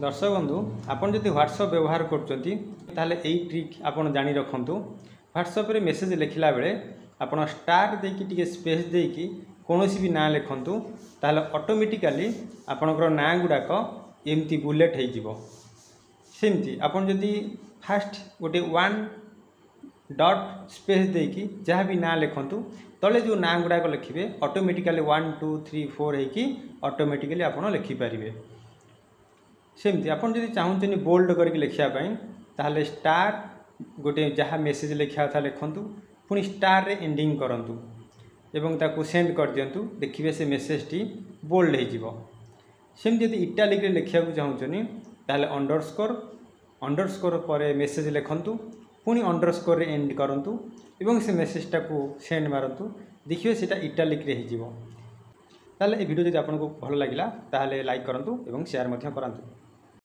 दर्शक बंधु आपन जदि व्हाट्सएप व्यवहार करछंती ताहले एई ट्रिक आपन जानि रखंतु। व्हाट्सएप रे मेसेज लिखला बेले आपन स्टार देकी टिके स्पेस देकी कोनोसी भी ना लिखंतु ताहले ऑटोमेटिकली आपनकर ना गुडाक एमती बुलेट हे जिवो। सेमती आपन जदि फास्ट गोटे वन डॉट स्पेस देकी जहाँ भी ना लिखंतु तले जो ना गुडाक लिखिबे ऑटोमेटिकली 1 2 3 4 हेकी ऑटोमेटिकली आपन लिखि पारिबे। सेमती आपन जदि चाहूचनी बोल्ड करके लिखिया पई ताहले स्टार गोटे जहाँ मेसेज लिखा था लिखंतु पुनी स्टार रे एंडिंग करंतु एवं ताकू सेंड कर दियंतु। देखिबे से मेसेज टी बोल्ड हे जिवो। सेमती जदि इटालिक रे लिखिया को चाहूचनी ताहले अंडरस्कोर पर मेसेज लिखंतु पुनी अंडरस्कोर रे एंड करंतु एवं से मेसेज टाकू सेंड मारंतु। देखिबे सेटा इटालिक रे हे जिवो। ताहले ए वीडियो जदि आपनको भलो लागिला ताहले लाइक करंतु एवं शेयर मध्य करंतु।